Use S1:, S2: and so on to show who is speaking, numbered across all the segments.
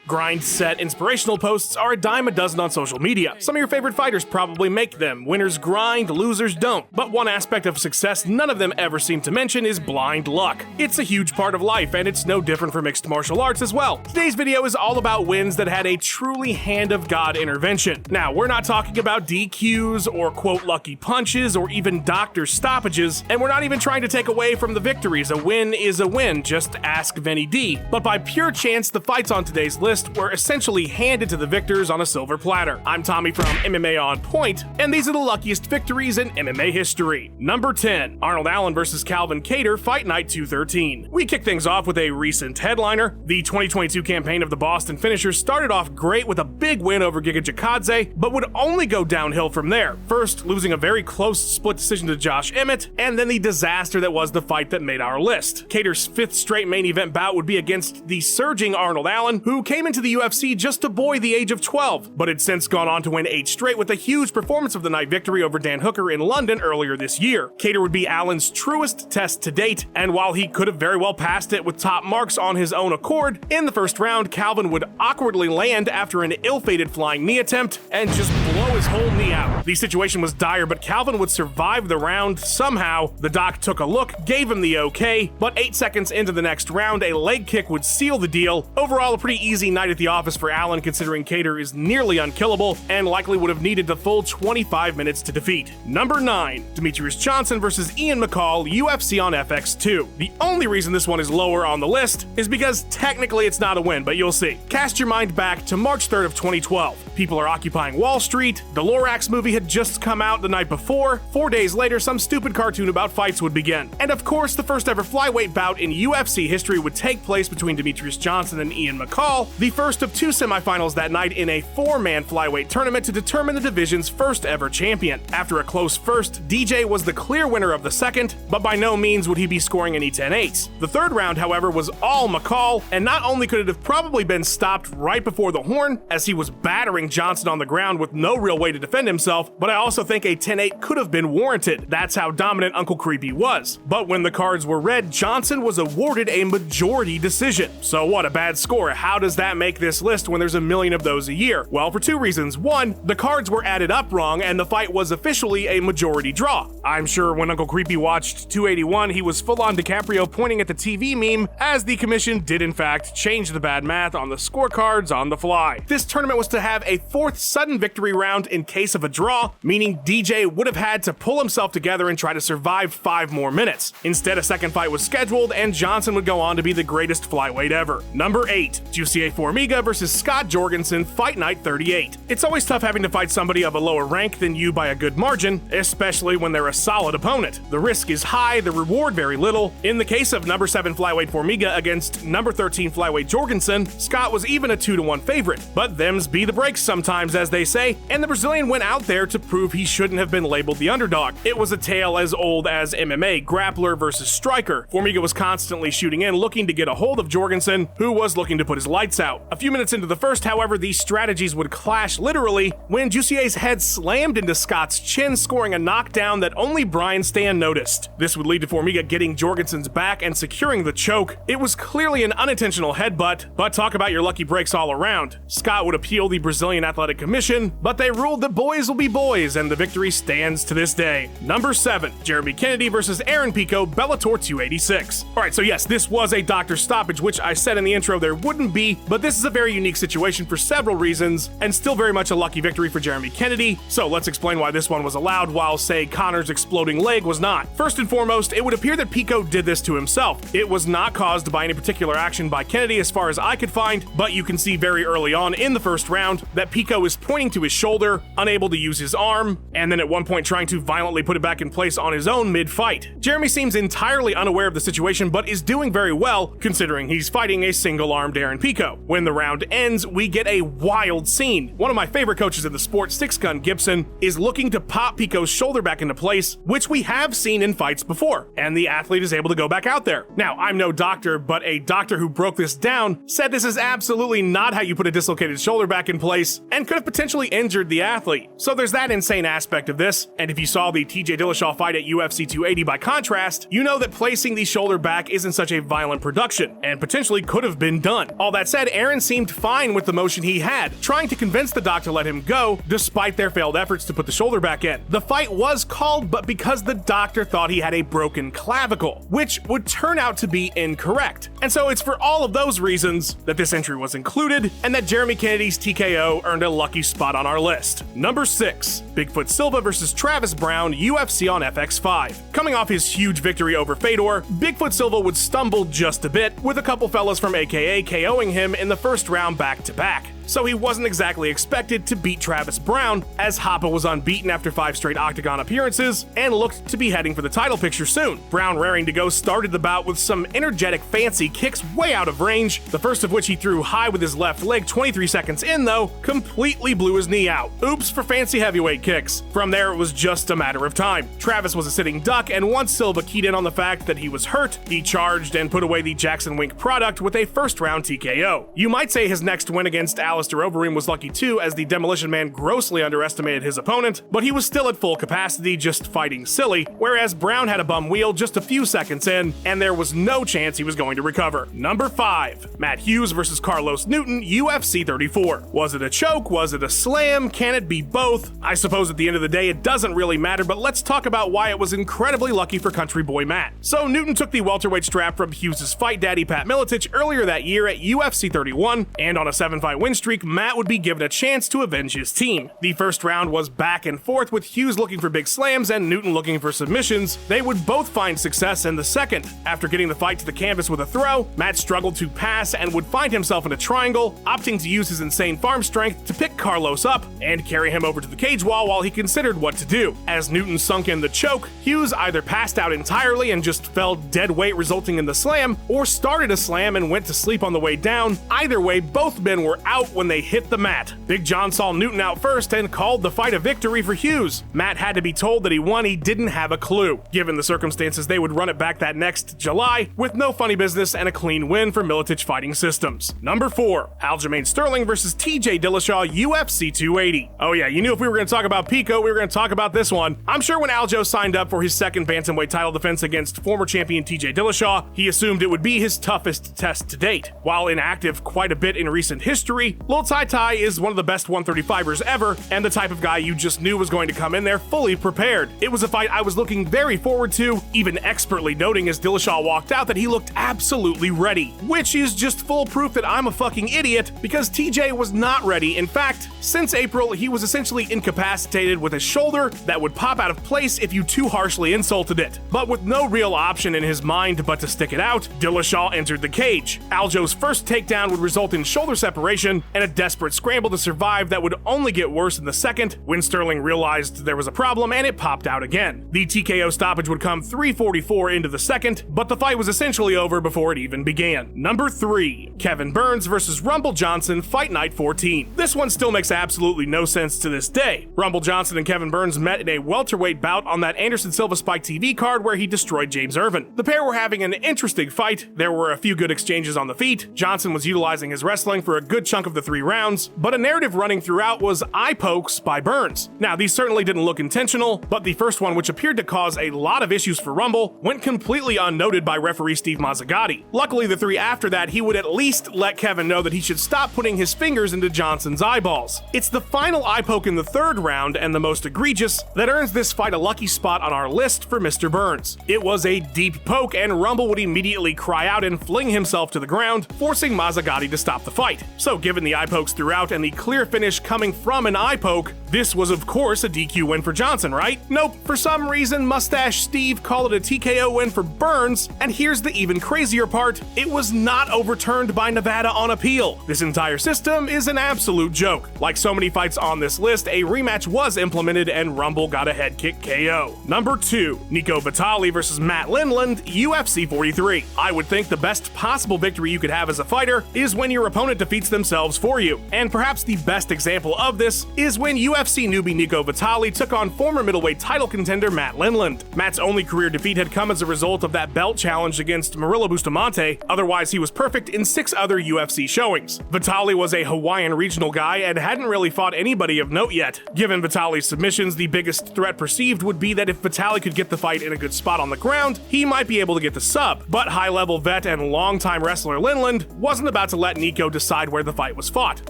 S1: Grind set inspirational posts are a dime a dozen on social media. Some of your favorite fighters probably make them. Winners grind, losers don't. But one aspect of success none of them ever seem to mention is blind luck. It's a huge part of life, and it's no different for mixed martial arts as well. Today's video is all about wins that had a truly hand of God intervention. Now, we're not talking about DQs or quote lucky punches or even doctor stoppages, and we're not even trying to take away from the victories. A win is a win, just ask Vinny D. But by pure chance, the fights on today's list were essentially handed to the victors on a silver platter. I'm Tommy from MMA On Point, and these are the luckiest victories in MMA history. Number 10, Arnold Allen vs. Calvin Kattar, Fight Night 213. We kick things off with a recent headliner. The 2022 campaign of the Boston Finishers started off great with a big win over Giga Chikadze, but would only go downhill from there. First, losing a very close split decision to Josh Emmett, and then the disaster that was the fight that made our list. Kattar's fifth straight main event bout would be against the surging Arnold Allen, who came into the UFC just a boy the age of 12, but had since gone on to win 8 straight with a huge performance of the night victory over Dan Hooker in London earlier this year. Kattar would be Allen's truest test to date, and while he could have very well passed it with top marks on his own accord, in the first round, Calvin would awkwardly land after an ill-fated flying knee attempt and just blow his whole knee out. The situation was dire, but Calvin would survive the round somehow. The doc took a look, gave him the okay, but 8 seconds into the next round, a leg kick would seal the deal. Overall, a pretty easy night at the office for Allen, considering Kattar is nearly unkillable and likely would have needed the full 25 minutes to defeat. Number 9, Demetrius Johnson vs. Ian McCall, UFC on FX2. The only reason this one is lower on the list is because technically it's not a win, but you'll see. Cast your mind back to March 3rd of 2012. People are occupying Wall Street, the Lorax movie had just come out the night before, 4 days later some stupid cartoon about fights would begin. And of course, the first ever flyweight bout in UFC history would take place between Demetrius Johnson and Ian McCall, the first of 2 semifinals that night in a 4-man flyweight tournament to determine the division's first ever champion. After a close first, DJ was the clear winner of the second, but by no means would he be scoring any 10-8s. The third round, however, was all McCall, and not only could it have probably been stopped right before the horn, as he was battering Johnson on the ground with no real way to defend himself, but I also think a 10-8 could have been warranted. That's how dominant Uncle Creepy was. But when the cards were read, Johnson was awarded a majority decision. So what a bad score. How does that make this list when there's a million of those a year? Well, for 2 reasons. 1, the cards were added up wrong and the fight was officially a majority draw. I'm sure when Uncle Creepy watched 281, he was full on DiCaprio pointing at the TV meme, as the commission did in fact change the bad math on the scorecards on the fly. This tournament was to have a 4th sudden victory round in case of a draw, meaning DJ would have had to pull himself together and try to survive 5 more minutes. Instead, a second fight was scheduled and Johnson would go on to be the greatest flyweight ever. Number 8, Jussier Formiga vs. Scott Jorgensen, Fight Night 38. It's always tough having to fight somebody of a lower rank than you by a good margin, especially when they're a solid opponent. The risk is high, the reward very little. In the case of number 7 flyweight Formiga against number 13 flyweight Jorgensen, Scott was even a 2-1 favorite. But thems be the breaks sometimes, as they say, and the Brazilian went out there to prove he shouldn't have been labeled the underdog. It was a tale as old as MMA, grappler versus striker. Formiga was constantly shooting in, looking to get a hold of Jorgensen, who was looking to put his lights out. A few minutes into the first, however, these strategies would clash literally when Jussier's head slammed into Scott's chin, scoring a knockdown that only Brian Stan noticed. This would lead to Formiga getting Jorgensen's back and securing the choke. It was clearly an unintentional headbutt, but talk about your lucky breaks all around. Scott would appeal the Brazilian Athletic Commission, but they ruled that boys will be boys, and the victory stands to this day. Number 7, Jeremy Kennedy vs. Aaron Pico, Bellator 286. Alright, so yes, this was a doctor stoppage, which I said in the intro there wouldn't be, but this is a very unique situation for several reasons, and still very much a lucky victory for Jeremy Kennedy. So let's explain why this one was allowed while, say, Connor's exploding leg was not. First and foremost, it would appear that Pico did this to himself. It was not caused by any particular action by Kennedy as far as I could find, but you can see very early on in the first round that Pico is pointing to his shoulder, unable to use his arm, and then at one point trying to violently put it back in place on his own mid-fight. Jeremy seems entirely unaware of the situation, but is doing very well considering he's fighting a single-armed Aaron Pico. When the round ends, we get a wild scene. One of my favorite coaches in the sport, Six Gun Gibson, is looking to pop Pico's shoulder back into place, which we have seen in fights before, and the athlete is able to go back out there. Now, I'm no doctor, but a doctor who broke this down said this is absolutely not how you put a dislocated shoulder back in place, and could have potentially injured the athlete. So there's that insane aspect of this, and if you saw the TJ Dillashaw fight at UFC 280 by contrast, you know that placing the shoulder back isn't such a violent production, and potentially could have been done. All that said, Aaron seemed fine with the motion he had, trying to convince the doc to let him go, despite their failed efforts to put the shoulder back in. The fight was called, but because the doctor thought he had a broken clavicle, which would turn out to be incorrect. And so it's for all of those reasons that this entry was included, and that Jeremy Kennedy's TKO earned a lucky spot on our list. Number 6, Bigfoot Silva versus Travis Brown, UFC on FX5. Coming off his huge victory over Fedor, Bigfoot Silva would stumble just a bit, with a couple fellas from AKA KOing him in the first round back-to-back. So he wasn't exactly expected to beat Travis Brown, as Hoppa was unbeaten after 5 straight Octagon appearances and looked to be heading for the title picture soon. Brown, raring to go, started the bout with some energetic fancy kicks way out of range, the first of which he threw high with his left leg 23 seconds in though, completely blew his knee out. Oops for fancy heavyweight kicks. From there it was just a matter of time. Travis was a sitting duck, and once Silva keyed in on the fact that he was hurt, he charged and put away the Jackson Wink product with a first round TKO. You might say his next win against Alistair Overeem was lucky too, as the Demolition Man grossly underestimated his opponent, but he was still at full capacity, just fighting silly, whereas Brown had a bum wheel just a few seconds in, and there was no chance he was going to recover. Number 5, Matt Hughes versus Carlos Newton, UFC 34. Was it a choke? Was it a slam? Can it be both? I suppose at the end of the day it doesn't really matter, but let's talk about why it was incredibly lucky for country boy Matt. So Newton took the welterweight strap from Hughes' fight daddy Pat Miletich earlier that year at UFC 31, and on a 7-fight win streak, Matt would be given a chance to avenge his team. The first round was back and forth, with Hughes looking for big slams and Newton looking for submissions. They would both find success in the second. After getting the fight to the canvas with a throw, Matt struggled to pass and would find himself in a triangle, opting to use his insane farm strength to pick Carlos up and carry him over to the cage wall while he considered what to do. As Newton sunk in the choke, Hughes either passed out entirely and just fell dead weight, resulting in the slam, or started a slam and went to sleep on the way down. Either way, both men were out when they hit the mat. Big John saw Newton out first and called the fight a victory for Hughes. Matt had to be told that he won. He didn't have a clue. Given the circumstances, they would run it back that next July with no funny business and a clean win for Miletich Fighting Systems. Number 4, Aljamain Sterling versus TJ Dillashaw, UFC 280. Oh yeah, you knew if we were going to talk about Pico, we were going to talk about this one. I'm sure when Aljo signed up for his second bantamweight title defense against former champion TJ Dillashaw, he assumed it would be his toughest test to date. While inactive quite a bit in recent history, Lil Tai Tai is one of the best 135ers ever, and the type of guy you just knew was going to come in there fully prepared. It was a fight I was looking very forward to, even expertly noting as Dillashaw walked out that he looked absolutely ready, which is just full proof that I'm a fucking idiot, because TJ was not ready. In fact, since April, he was essentially incapacitated with a shoulder that would pop out of place if you too harshly insulted it. But with no real option in his mind but to stick it out, Dillashaw entered the cage. Aljo's first takedown would result in shoulder separation and a desperate scramble to survive that would only get worse in the second when Sterling realized there was a problem and it popped out again. The TKO stoppage would come 3:44 into the second, but the fight was essentially over before it even began. Number 3, Kevin Burns versus Rumble Johnson, Fight Night 14. This one still makes absolutely no sense to this day. Rumble Johnson and Kevin Burns met in a welterweight bout on that Anderson Silva Spike TV card where he destroyed James Irvin. The pair were having an interesting fight. There were a few good exchanges on the feet. Johnson was utilizing his wrestling for a good chunk of the 3 rounds, but a narrative running throughout was eye pokes by Burns. Now, these certainly didn't look intentional, but the first one, which appeared to cause a lot of issues for Rumble, went completely unnoted by referee Steve Mazzagatti. Luckily, the 3 after that, he would at least let Kevin know that he should stop putting his fingers into Johnson's eyeballs. It's the final eye poke in the 3rd round, and the most egregious, that earns this fight a lucky spot on our list for Mr. Burns. It was a deep poke, and Rumble would immediately cry out and fling himself to the ground, forcing Mazzagatti to stop the fight. So given the eye pokes throughout and the clear finish coming from an eye poke, this was of course a DQ win for Johnson, right? Nope, for some reason Mustache Steve called it a TKO win for Burns, and here's the even crazier part, it was not overturned by Nevada on appeal. This entire system is an absolute joke. Like so many fights on this list, a rematch was implemented and Rumble got a head kick KO. Number 2, Nico Batali versus Matt Lindland, UFC 43. I would think the best possible victory you could have as a fighter is when your opponent defeats themselves for you. And perhaps the best example of this is when UFC newbie Nico Batali took on former middleweight title contender Matt Lindland. Matt's only career defeat had come as a result of that belt challenge against Murillo Bustamante, otherwise he was perfect in 6 other UFC showings. Batali was a Hawaiian regional guy and hadn't really fought anybody of note yet. Given Batali's submissions, the biggest threat perceived would be that if Batali could get the fight in a good spot on the ground, he might be able to get the sub. But high-level vet and longtime wrestler Lindland wasn't about to let Nico decide where the fight was fought,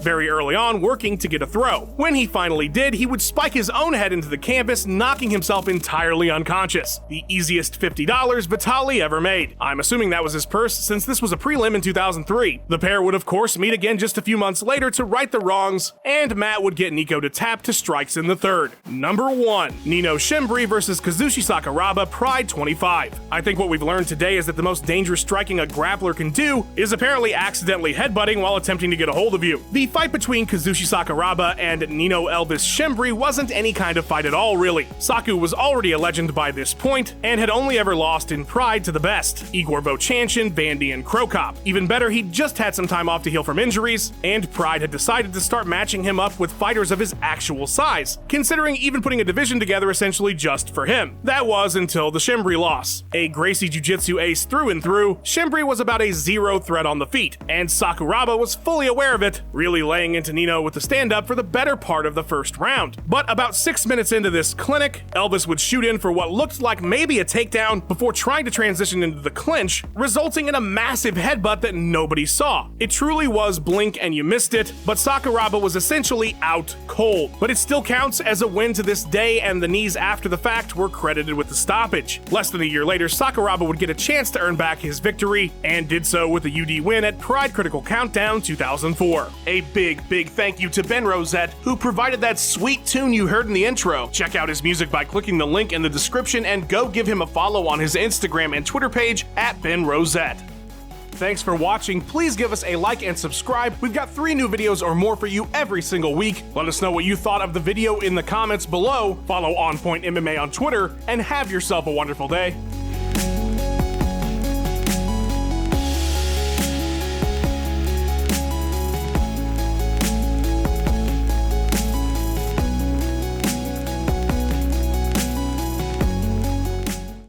S1: very early on working to get a throw. When he finally did, he would spike his own head into the canvas, knocking himself entirely unconscious. The easiest $50 Batali ever made. I'm assuming that was his purse since this was a prelim in 2003. The pair would of course meet again just a few months later to right the wrongs, and Matt would get Nico to tap to strikes in the third. Number 1. Nino Chimbri versus Kazuki Sakuraba, Pride 25. I think what we've learned today is that the most dangerous striking a grappler can do is apparently accidentally headbutting while attempting to get a hold of you. The fight between Kazuki Sakuraba and Nino Elvis Chimbri wasn't any kind of fight at all, really. Saku was already a legend by this point, and had only ever lost in Pride to the best, Igor Vovchanchyn, Vandy, and Krokop. Even better, he'd just had some time off to heal from injuries, and Pride had decided to start matching him up with fighters of his actual size, considering even putting a division together essentially just for him. That was until the Chimbri loss. A Gracie Jiu-Jitsu ace through and through, Chimbri was about a 0 threat on the feet, and Sakuraba was fully aware of it, really laying into Nino with the stand-up for the better part of the first round. But about 6 minutes into this clinic, Elvis would shoot in for what looked like maybe a takedown before trying to transition into the clinch, resulting in a massive headbutt that nobody saw. It truly was blink and you missed it, but Sakuraba was essentially out cold. But it still counts as a win to this day, and the knees after the fact were credited with the stoppage. Less than a year later, Sakuraba would get a chance to earn back his victory, and did so with a UD win at Pride Critical Countdown 2004. A big thank you to Ben Rosette, who provided that sweet tune you heard in the intro. Check out his music by clicking the link in the description, and go give him a follow on his Instagram and Twitter page at Ben Rosette. Thanks for watching. Please give us a like and subscribe. We've got 3 new videos or more for you every single week. Let us know what you thought of the video in the comments below. Follow On Point MMA on Twitter, and have yourself a wonderful day.